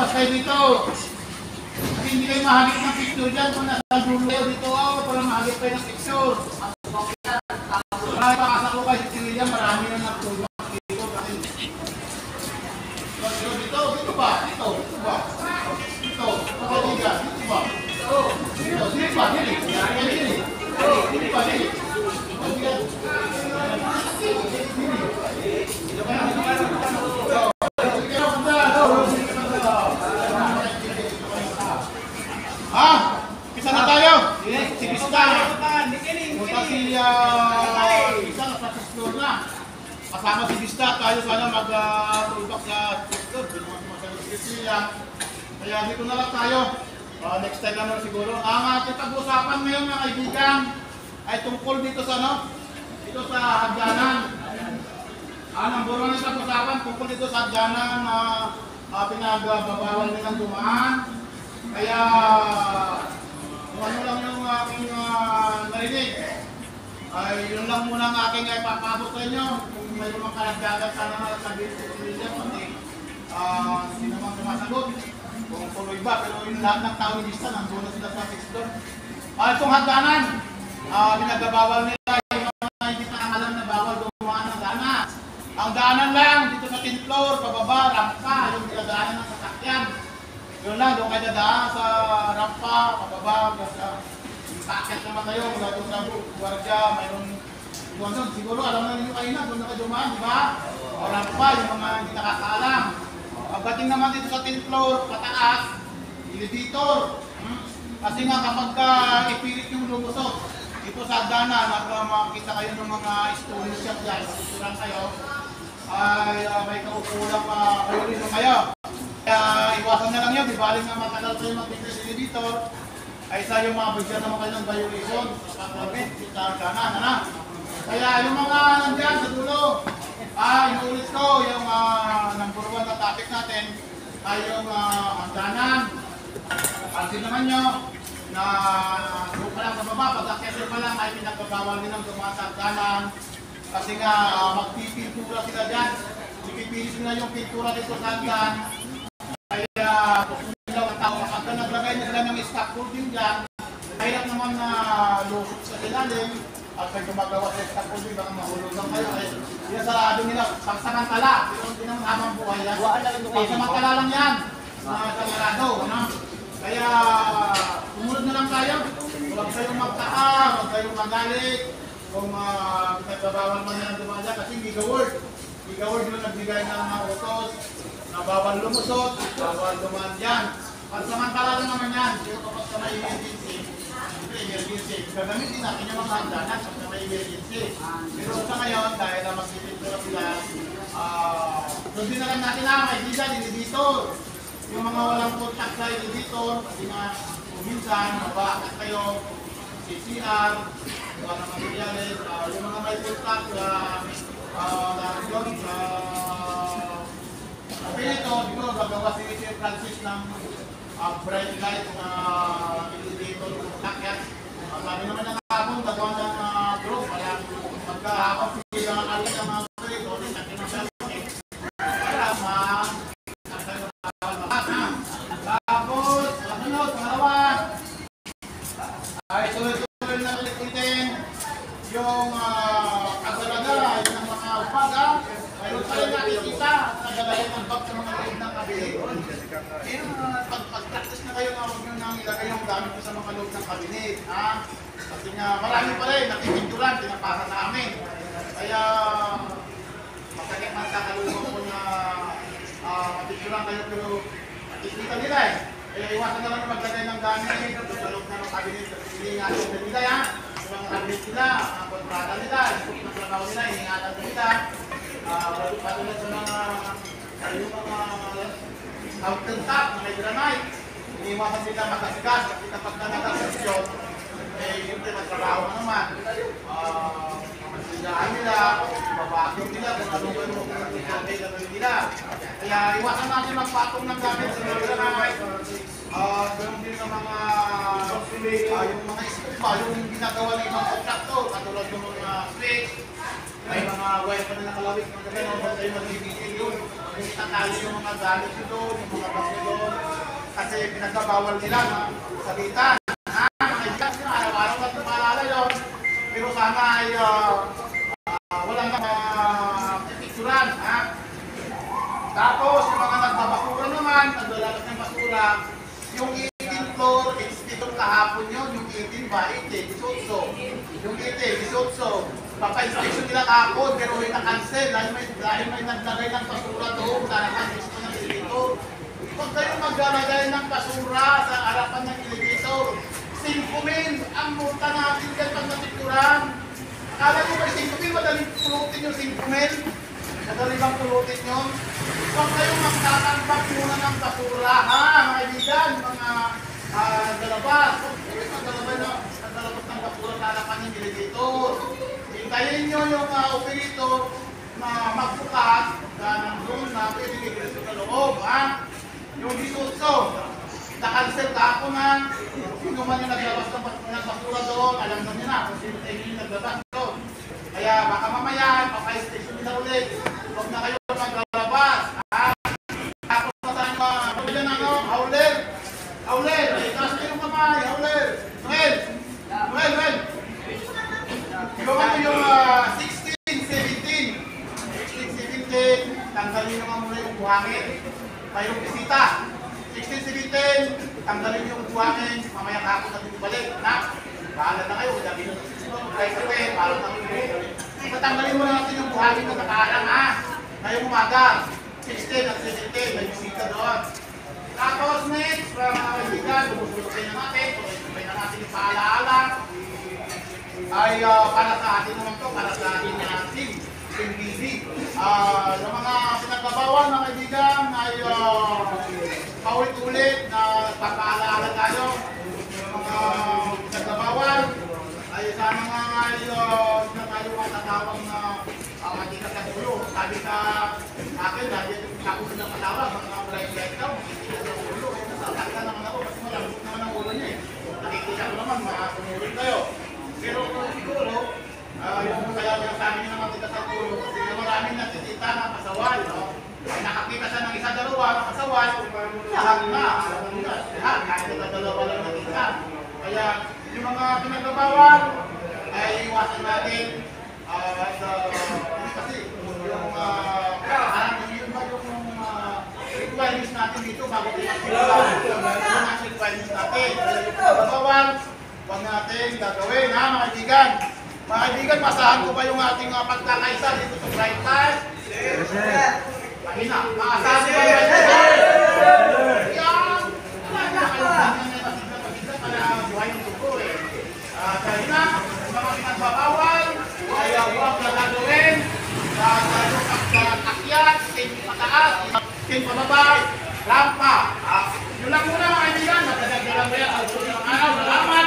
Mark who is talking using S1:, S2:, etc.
S1: Lumabas kayo dito. Kasi hindi kayo mahagip ng picture dyan. Kung nasa dulo kayo dito, para mahagip kayo ng picture. Pakasa ko kayo si William, marami na nagtulong dito. Dito ba? Dito ba? Dito ba? Isa na tayo. Si Bista. Punta si Bista na sa floor na. Kasama si Bista. Tayo sana mag-tulbak sa sector. Kaya dito na lang tayo. Next time naman siguro. Ang ating pag-usapan ngayon mga kaibigan ay tungkol dito sa dito sa hagdanan. Ang buro ng pag-usapan tungkol dito sa hagdanan na pinagbabawal nilang dumaan. Kaya kung ano lang yung aking narinig, ay yun lang muna ang aking ipapabot sa inyo. Kung may mga kalagdagan sana na sabihin sa William, pati hindi naman sumasagot. Kung tuloy ba, pero yung lahat ng tao ni Bista, nandun na sila sa 6 doon. Itong hagdanan, pinagbabawal nila yung mga hindi pa alam na bawal dumaan ng daanan. Ang daanan lang, dito sa 10th floor, pababa, rampa, yung dinadaanan ng sasakyan. Yun lang, doon kayo dadaan sa rampa, pababa, sakit naman kayo, mula doon sa guardia, mayroon doon. Siguro alam na ninyo kayo na, doon na kayo dumaan, di ba? O rampa, yung mga hindi nakakaalam. Pagdating naman dito sa 10th floor, pataas, elevator. Kasi nga kapag ipilit yung lumusot, dito sa hagdanan, makita kayo ng mga students dyan, isusuran kayo, ay may kaukulang violation kayo. Kaya iwasan na lang yun, di baling nga matagal kayo mag-fitness elevator, ay isa yung mga bigyan naman kayo ng violation sa kapit, sa hagdanan. Kaya yung mga nandyan sa dulo, inuulit ko yung number 1 na topic natin ay yung hagdanan. Pansin naman nyo na doon pa lang sa baba, pag-akesyo pa lang ay pinagbabawal din ang dumaan sa hagdanan. Kasi nga magpipintura sila dyan. Ipipilis nila yung pintura dito sa hagdan. Kaya kung sila ang tao, pagka naglagay na sila ng scaffolding dyan, hirap naman na lusot sa ilalim. At pag gumagawa sa scaffolding, baka mahulugan kayo. Yung sarado nila, pagsamantala. Pero hindi naman habang buhay yan. Pagsamantala lang yan. Sarado. Kaya sumunod na lang tayo. Huwag kayong magtaar, huwag kayong magalit. Kung nagbabawal man yan dumaan dyan. Kasi Gigaward yung nagbigay ng mga utos na bawal lumusot, bawal dumaan dyan. Pagsamantala lang naman yan. Pero kapag sa may emergency, gagamitin natin yung mga hagdanan sa may emergency. Pero sa ngayon, dahil na magpipintura sila, doon din na lang natin may bigan, elevator. Yung mga walang contact sa elevator, kasi nga, minsan, mabakit kayo, CCR, mga materials, yung mga may contact sa elevator, dito, gagawa si Sir Francis ng bright light na elevator contact. Sabi naman ng hapon, gagawa ng group, kaya pagkahapon, sila ang alit ng mga group, o rin natin ang salute. Para tapos, kasunod, pangalawa, ay tuloy-tuloy na ulitin yung kasalaga, yung mga upaga, mayroon pa rin nakikita at nagalayan ng bag sa mga loob ng kabinet. Pag-practice na kayo na huwag nyo nang ilagay yung gamit ko sa mga loob ng kabinet. Kasi nga marami pa rin, nakipinturan, pinapasa sa amin. Kaya masakit man sa kalulong ko na mapinturan kayo pero nakikita nila eh. Kaya iwasan na lang na maglagay ng gamit sa loob ng kabinet. Iniingatan nila yan. Yung mga kabinet nila, ang kontrata nila, yung trabaho nila, iniingatan nila. Patulad sa mga outtentap na may granite. Iniiwasan nila makasigas. Kasi kapag nanakasasyon, yun din magtrabaho na naman. Masigaan nila, mabakyong nila, kung anong gano'n nila. Kaya iwasan natin magpatong ng gamit sa mga granite. Gano'n din ng mga yung mga iskupa, yung ginagawa ng ibang kontraktor, katulad ng mga switch, may mga wire pa na nakalawit, mga gano'n, huwag kayo mag-ibigil yun. itatali yung mga galit nyo doon, yung mga bag nyo doon. Kasi pinagbabawal nila na sabitan. Mga kaibigan, araw-araw natin maalala yun. Pero sana ay walang pipicturan. Tapos, yung mga nagbabakura naman, naglalabas ng basura, yung 18 floor, expedite kahapon yun, yung 18 ba, 18, 18. Yung 18, 18. Papa-inspection nila kahapon, pero may na-cancel dahil may naglagay ng basura doon, talagang gusto ng elevator. Huwag kayong maglalagay ng basura sa harapan ng elevator. 5,000 ang multa natin dyan pag natikuran. Akala nyo ba 5,000, madaling pulutin yung 5,000? Madali bang pulutin yun? Huwag kayong magtatambak muna ng basura, ha? Mga kaibigan, mga galabas. Huwag maglalabas ng basura sa harapan ng elevator. Hintayin nyo yung operator na magbukas doon na pwede nagreso sa loob, ha? Yung disutso, na-cancel ka ako na sino man yung naglabas ng basura doon, alam na nyo na kung sino tayo yung naglabas doon. Kaya baka mamaya, papa-station nila ulit. Huwag na kayo maglalabas. Tapos na tayo mga hauler. Hauler, itaas kayo yung kamay, hauler. Noel. Ibawa ko yung 16, 17. Tanggalin nyo nga muna yung buhangin. Mayroong bisita. 16, 17, tanggalin yung buhangin. Mamaya kahapon natin ibalik. Bahala na kayo. Sabi nyo, bahala na kayo. Tatanggalin mo na natin yung buhangin na nakaharang, ha? Ngayong umaga, 16 at 17, may bisita doon. Tapos next, mga kaibigan, lumusulukay na natin, tuloy na natin yung paalaala. Ay para sa atin naman to, para sa atin na team busy. Yung mga pinagbabawal, mga kaibigan, ay paulit-ulit na papaalaala tayo. Yung mga pinagbabawal, ay sana nga ay na tayo matatawag na hindi ka kasulo. Sabi sa akin, dahil ako silang matawag, mga blind daw, hindi ka kasulo. Nasasakta naman ako, kasi malambot naman ang ulo niya. Nakikita ko naman, mga sumulot kayo. Pero siguro, yung kaya sa amin naman kita sa ulo, kasi maraming nakikita na kasawal. Pag nakakita siya ng isa, dalawa, nakasawal, lahat na. Lahat, kahit na dalawa lang nakita. Kaya, yung mga pinagbabawal ay iwasan natin kasi yung parang yun ba yung requirements natin dito bago yung requirements natin. Pinagbabawal, huwag natin gagawin, ha mga kaibigan. Mga kaibigan, masahan ko ba yung ating pagkakaisa dito sa bright light? Yes, sir. Mahina, maasahan ko ba yung bright light? Yan! Buhay yung tuko eh. Dahil na, mga pinagbabawal, ay huwag na gagawin sa akyat, pataas, pababa, rampa. Yun lang muna mga kaibigan, natagagdalang ba yan? Salamat!